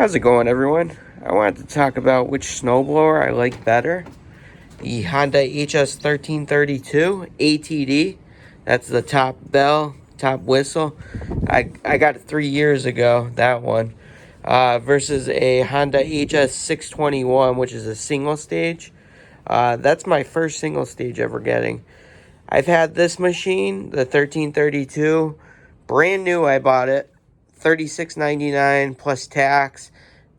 How's it going, everyone? I wanted to talk about which snowblower I like better. The Honda HS 1332 ATD. That's the top bell, top whistle. I got it 3 years ago, that one. Versus a Honda HS 621, which is a single stage. That's my first single stage ever getting. I've had this machine, the 1332, brand new. I bought it, $36.99 plus tax.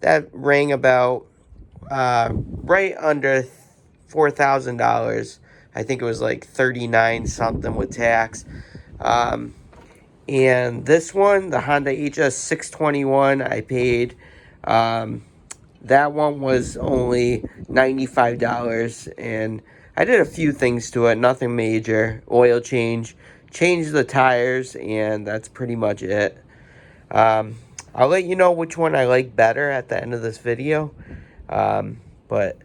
That rang about right under $4,000. I think it was like 39 something with tax. Um, and this one, the Honda HS 621, I paid. That one was only $95, and I did a few things to it, nothing major. Oil change, changed the tires, and that's pretty much it. Um, I'll let you know which one I like better at the end of this video. But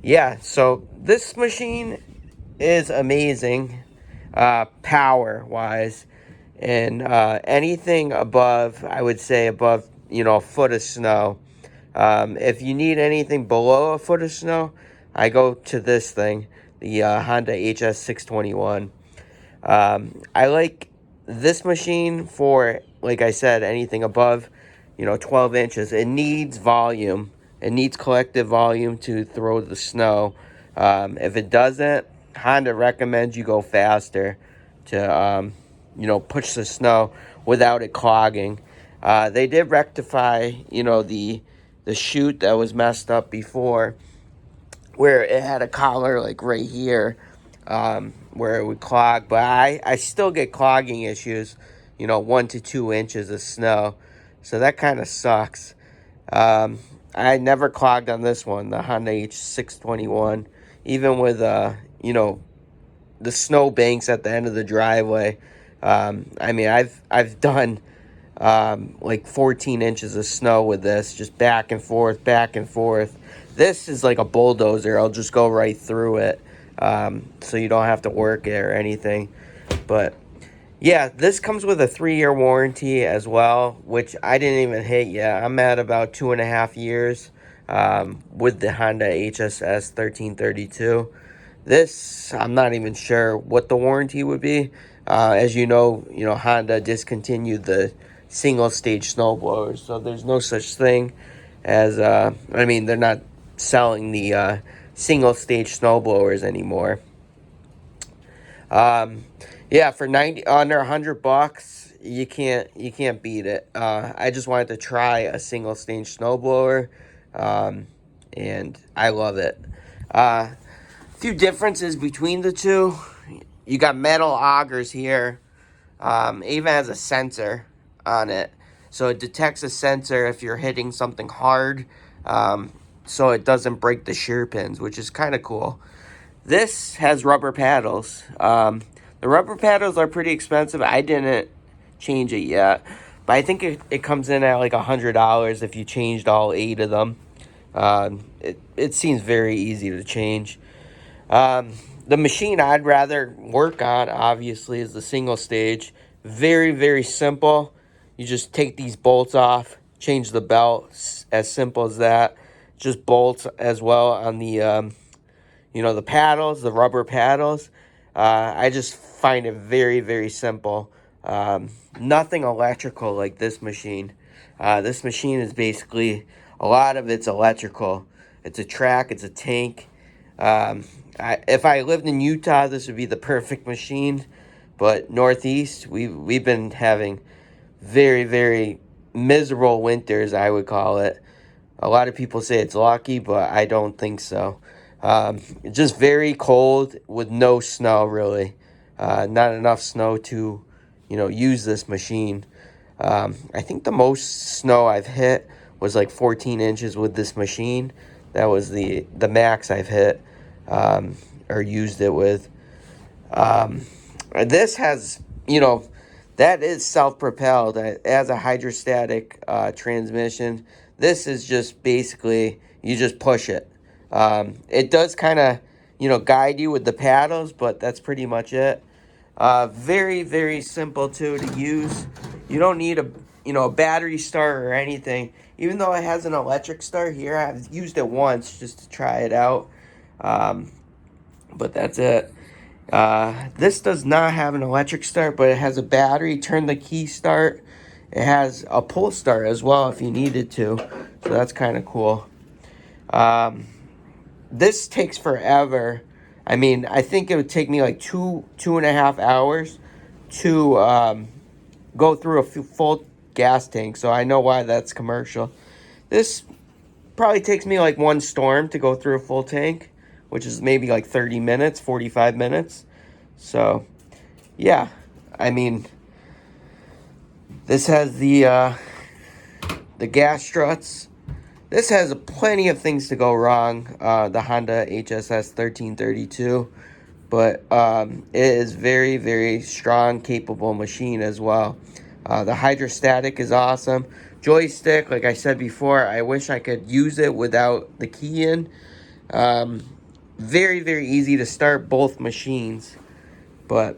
yeah, so this machine is amazing, power-wise, and anything above, I would say above, a foot of snow. If you need anything below a foot of snow, I go to this thing, the Honda HS 621. I like this machine for, like I said, anything above, 12 inches. It needs volume. It needs collective volume to throw the snow. If it doesn't, Honda recommends you go faster to, push the snow without it clogging. They did rectify, the chute that was messed up before, where it had a collar like right here, where it would clog. But I still get clogging issues, 1 to 2 inches of snow. So that kind of sucks. I never clogged on this one, the Honda H621, even with, the snow banks at the end of the driveway. I've done like 14 inches of snow with this, just back and forth, back and forth. This is like a bulldozer. I'll just go right through it, so you don't have to work it or anything. But yeah, this comes with a 3-year warranty as well, which I didn't even hit yet. I'm at about 2.5 years with the Honda HSS 1332. This, I'm not even sure what the warranty would be. As you know, Honda discontinued the single stage snowblowers, so there's no such thing as they're not selling the single stage snowblowers anymore. Yeah, for 90 under $100, you can't beat it. I just wanted to try a single stage snowblower, and I love it. Few differences between the two. You got metal augers here. It even has a sensor on it, so it detects a sensor if you're hitting something hard, so it doesn't break the shear pins, which is kind of cool. This has rubber paddles. The rubber paddles are pretty expensive. I didn't change it yet, but I think it comes in at like $100 if you changed all 8 of them. It seems very easy to change. The machine I'd rather work on, obviously, is the single stage. Very, very simple. You just take these bolts off, change the belt, as simple as that. Just bolts as well on the, the paddles, the rubber paddles. I just find it very, very simple. Nothing electrical like this machine. This machine is basically, a lot of it's electrical. It's a track, it's a tank. If I lived in Utah, this would be the perfect machine. But Northeast, we've been having very, very miserable winters, I would call it. A lot of people say it's lucky, but I don't think so. Just very cold with no snow, really. Not enough snow to, use this machine. I think the most snow I've hit was like 14 inches with this machine. That was the max I've hit, or used it with. This has, that is self-propelled. It has a hydrostatic transmission. This is just basically, you just push it. It does kind of, guide you with the paddles, but that's pretty much it. Very, very simple, too, to use. You don't need a battery start or anything. Even though it has an electric start here, I've used it once just to try it out. But that's it. This does not have an electric start, but it has a battery, turn the key start. It has a pull start as well if you needed to. So that's kind of cool. This takes forever. I mean, I think it would take me like 2.5 hours to go through a full gas tank. So I know why that's commercial. This probably takes me like one storm to go through a full tank, which is maybe like 30 minutes, 45 minutes. So, yeah. I mean, this has the gas struts. This has plenty of things to go wrong, the Honda HSS 1332. But it is very, very strong, capable machine as well. The hydrostatic is awesome. Joystick, like I said before, I wish I could use it without the key in. Very, very easy to start both machines. But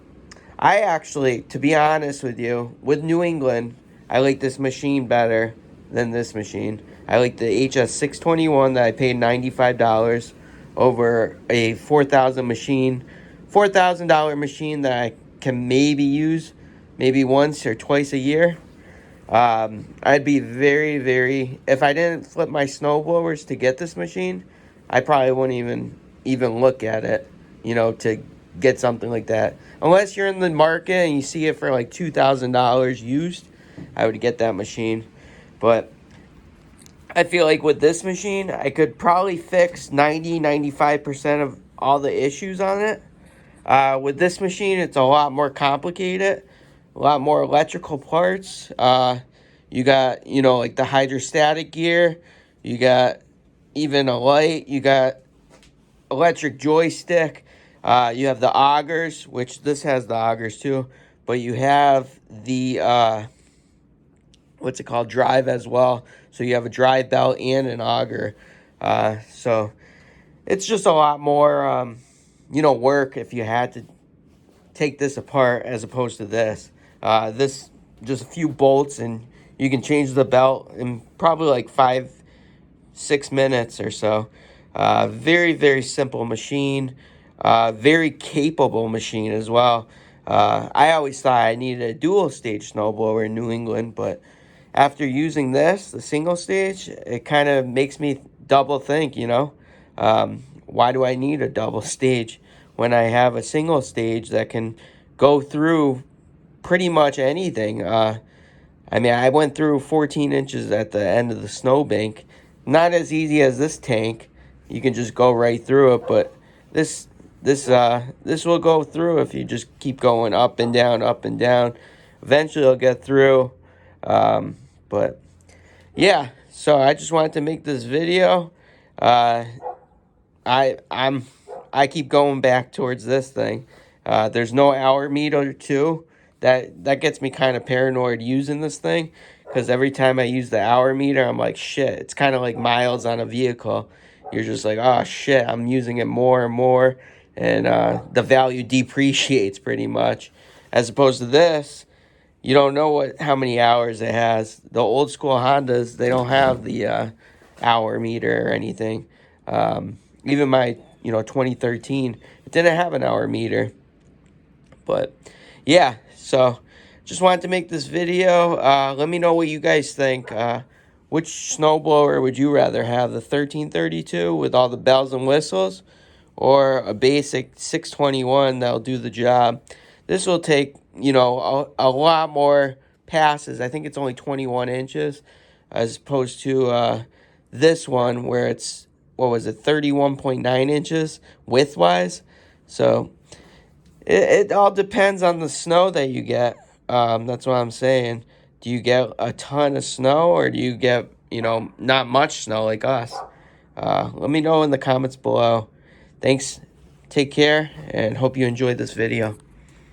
I actually, to be honest with you, with New England, I like this machine better than this machine. I like the HS621 that I paid $95 over a $4,000 machine that I can maybe use maybe once or twice a year. I'd be very, very, if I didn't flip my snowblowers to get this machine, I probably wouldn't even look at it, to get something like that. Unless you're in the market and you see it for like $2,000 used, I would get that machine. But I feel like with this machine, I could probably fix 95% of all the issues on it. With this machine, it's a lot more complicated, a lot more electrical parts. You got, like the hydrostatic gear. You got even a light. You got electric joystick. You have the augers, which this has the augers too. But you have the, what's it called, drive as well. So you have a drive belt and an auger. So it's just a lot more, work if you had to take this apart as opposed to this. This, just a few bolts and you can change the belt in probably like 5-6 minutes or so. Very, very simple machine. Very capable machine as well. I always thought I needed a dual stage snowblower in New England, but after using this, the single stage, it kind of makes me double think, why do I need a double stage when I have a single stage that can go through pretty much anything? I mean, I went through 14 inches at the end of the snowbank. Not as easy as this tank. You can just go right through it, but this will go through if you just keep going up and down, up and down. Eventually, it'll get through. But yeah, so I just wanted to make this video. I keep going back towards this thing. There's no hour meter too. That gets me kind of paranoid using this thing, because every time I use the hour meter, I'm like, shit. It's kind of like miles on a vehicle. You're just like, oh shit, I'm using it more and more, and the value depreciates pretty much. As opposed to this, you don't know how many hours it has. The old school Hondas, they don't have the hour meter or anything. Even my 2013, it didn't have an hour meter. But yeah, so just wanted to make this video. Let me know what you guys think. Which snowblower would you rather have, the 1332 with all the bells and whistles, or a basic 621 that'll do the job? This will take, a lot more passes. I think it's only 21 inches as opposed to this one where it's, 31.9 inches width-wise. So it all depends on the snow that you get. That's what I'm saying. Do you get a ton of snow, or do you get, not much snow like us? Let me know in the comments below. Thanks. Take care, and hope you enjoyed this video.